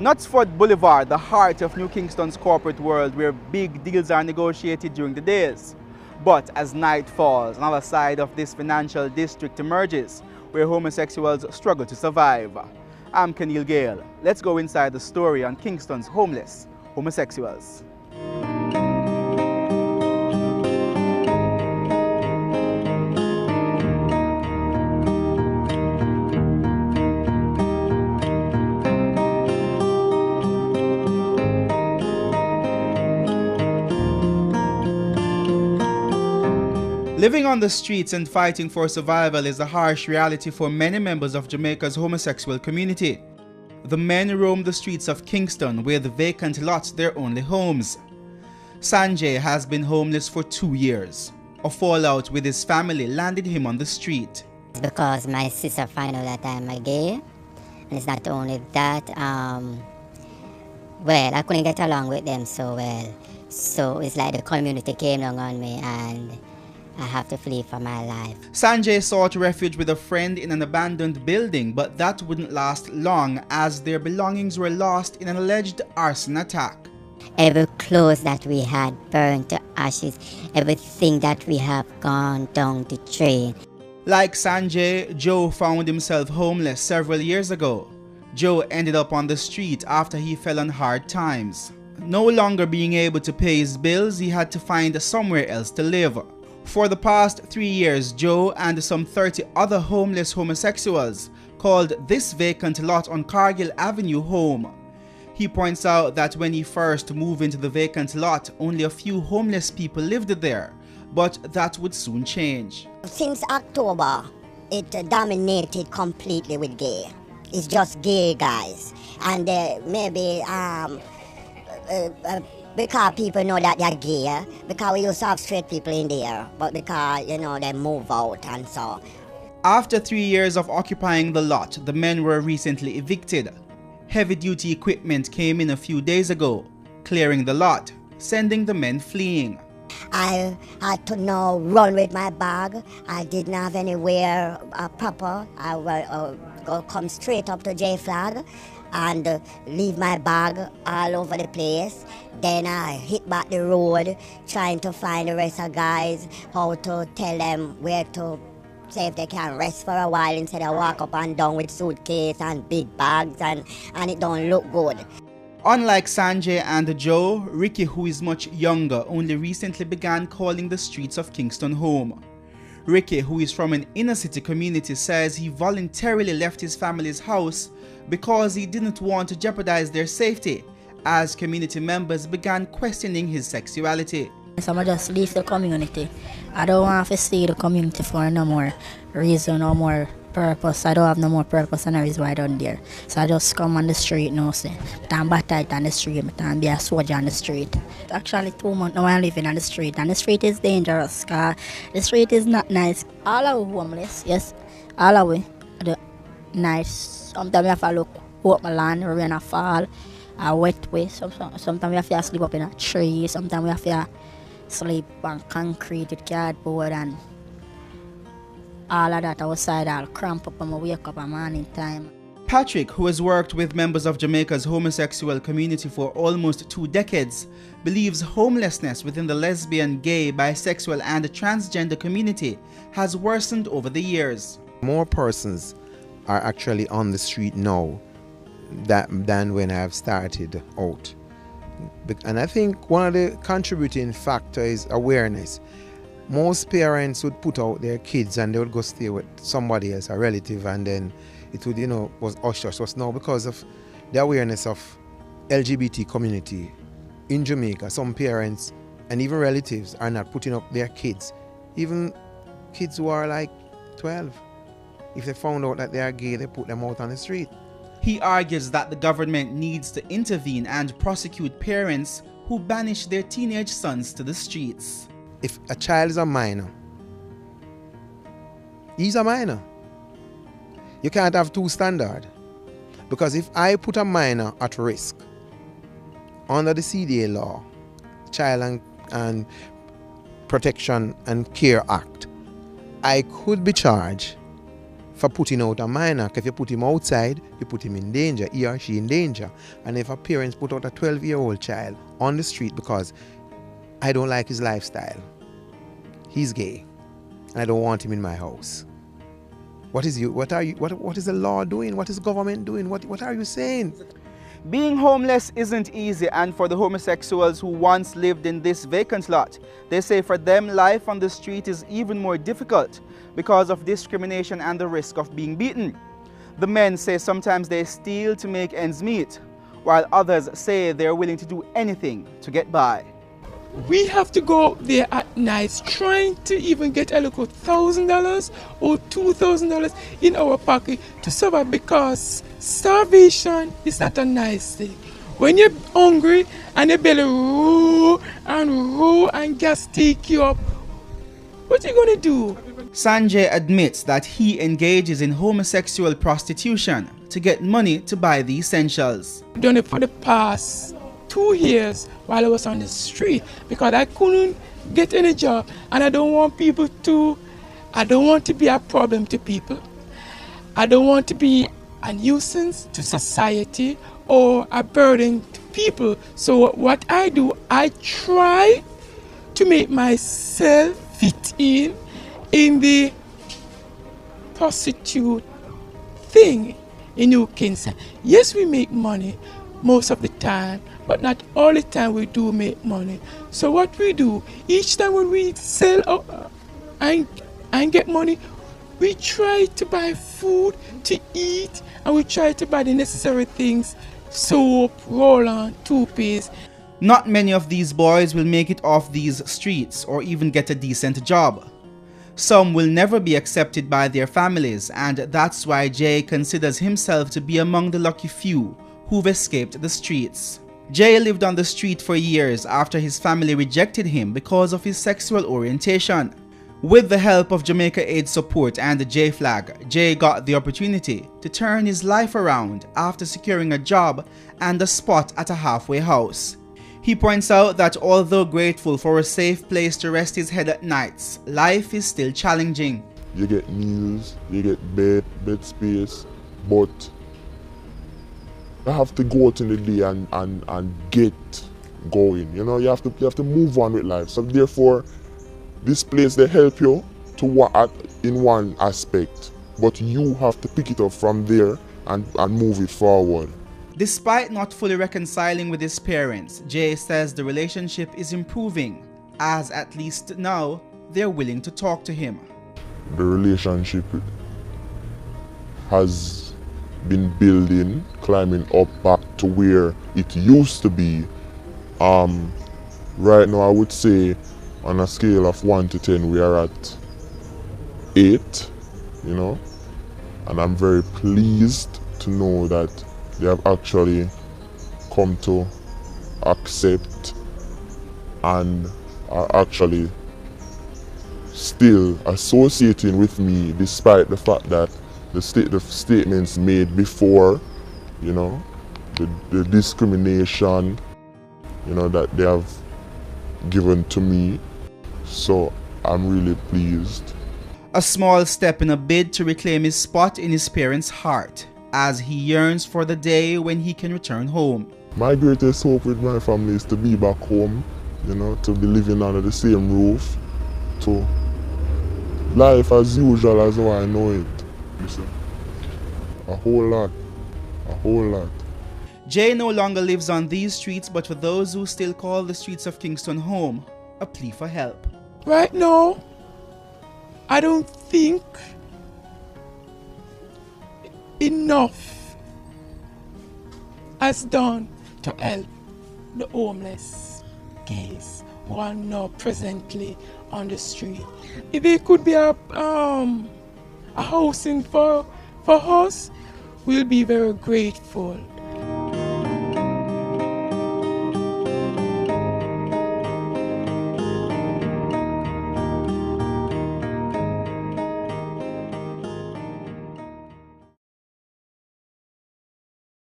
Knutsford Boulevard, the heart of New Kingston's corporate world where big deals are negotiated during the days. But as night falls, another side of this financial district emerges where homosexuals struggle to survive. I'm Keneal Gale. Let's go inside the story on Kingston's homeless homosexuals. Living on the streets and fighting for survival is a harsh reality for many members of Jamaica's homosexual community. The men roam the streets of Kingston with vacant lots their only homes. Sanjay has been homeless for 2 years. A fallout with his family landed him on the street. Because my sister found out that I'm a gay, and it's not only that, well, I couldn't get along with them so well. So it's like the community came down on me and I have to flee for my life. Sanjay sought refuge with a friend in an abandoned building, but that wouldn't last long as their belongings were lost in an alleged arson attack. Every clothes that we had burned to ashes, everything that we have gone down the drain. Like Sanjay, Joe found himself homeless several years ago. Joe ended up on the street after he fell on hard times. No longer being able to pay his bills, he had to find somewhere else to live. For the past 3 years, Joe and some 30 other homeless homosexuals called this vacant lot on Cargill Avenue home. He points out that when he first moved into the vacant lot, only a few homeless people lived there, but that would soon change. Since October, it dominated completely with gay. It's just gay guys. And maybe because people know that they're gay, because we used to have straight people in there, but because, you know, they move out and so. After 3 years of occupying the lot, the men were recently evicted. Heavy-duty equipment came in a few days ago, clearing the lot, sending the men fleeing. I had to now run with my bag. I didn't have anywhere proper. I will come straight up to J Flag and leave my bag all over the place. Then I hit back the road trying to find the rest of guys, how to tell them where to say if they can rest for a while instead of walk up and down with suitcase and big bags and it don't look good. Unlike Sanjay and Joe, Ricky, who is much younger, only recently began calling the streets of Kingston home. Ricky, who is from an inner city community, says he voluntarily left his family's house because he didn't want to jeopardize their safety, as community members began questioning his sexuality. So I just leave the community. I don't want to stay the community for no more reason, no more purpose. I don't have no more purpose and no reason why I don't there. So I just come on the street now, say, I'm baptized on the street, I'm be a soldier on the street. Actually 2 months now I'm living on the street, and the street is dangerous, because the street is not nice. All are homeless, yes, all are we. The nice. Sometimes we have to look up my land, rain a fall, a wet way. Sometimes we have to sleep up in a tree, sometimes we have to sleep on concrete with cardboard and all of that outside. I'll cramp up and I wake up at morning time. Patrick, who has worked with members of Jamaica's homosexual community for almost 2 decades, believes homelessness within the lesbian, gay, bisexual and transgender community has worsened over the years. More persons are actually on the street now than when I've started out. And I think one of the contributing factors is awareness. Most parents would put out their kids and they would go stay with somebody else, a relative, and then it would, was hush-hush. So now because of the awareness of LGBT community in Jamaica, some parents and even relatives are not putting up their kids, even kids who are like 12. If they found out that they are gay, they put them out on the street. He argues that the government needs to intervene and prosecute parents who banish their teenage sons to the streets. If a child is a minor, he's a minor. You can't have two standards. Because if I put a minor at risk under the CDA law, Child and Protection and Care Act, I could be charged for putting out a minor. If you put him outside, you put him in danger, he or she in danger. And if a parents put out a 12-year-old child on the street because I don't like his lifestyle, he's gay, and I don't want him in my house. What is the law doing? What is government doing? What are you saying? Being homeless isn't easy, and for the homosexuals who once lived in this vacant lot, they say for them life on the street is even more difficult because of discrimination and the risk of being beaten. The men say sometimes they steal to make ends meet, while others say they're willing to do anything to get by. We have to go out there at night trying to even get a little $1,000 or $2,000 in our pocket to survive, because starvation is not a nice thing. When you're hungry and your belly roar and gas take you up, what are you going to do? Sanjay admits that he engages in homosexual prostitution to get money to buy the essentials. I've done it for the past 2 years while I was on the street because I couldn't get any job, and I don't want to be a problem to people. I don't want to be a nuisance to society or a burden to people. So what I do, I try to make myself fit in the prostitute thing in New Kingston. Yes, we make money most of the time, but not all the time we do make money. So what we do, each time when we sell and get money, we try to buy food to eat, and we try to buy the necessary things, soap, roll-on, toothpaste. Not many of these boys will make it off these streets or even get a decent job. Some will never be accepted by their families, and that's why Jay considers himself to be among the lucky few who've escaped the streets. Jay lived on the street for years after his family rejected him because of his sexual orientation. With the help of Jamaica Aid support and the J Flag, Jay got the opportunity to turn his life around after securing a job and a spot at a halfway house. He points out that although grateful for a safe place to rest his head at nights, life is still challenging. You get meals, you get bed space, but you have to go out in the day and get going. You know, you have to move on with life. So therefore, this place, they help you to in one aspect, but you have to pick it up from there and move it forward. Despite not fully reconciling with his parents, Jay says the relationship is improving, as at least now they're willing to talk to him. The relationship has been building, climbing up back to where it used to be. Right now I would say on a scale of 1 to 10 we are at 8, you know, and I'm very pleased to know that they have actually come to accept and are actually still associating with me despite the fact that the statements made before, you know, the discrimination, you know, that they have given to me. So I'm really pleased. A small step in a bid to reclaim his spot in his parents' heart, as he yearns for the day when he can return home. My greatest hope with my family is to be back home, you know, to be living under the same roof, to life as usual as how I know it. Listen, a whole lot. Jay no longer lives on these streets, but for those who still call the streets of Kingston home, a plea for help. Right now, I don't think enough has done to help the homeless gays who are now presently on the street. If there could be a housing for us, we'll be very grateful.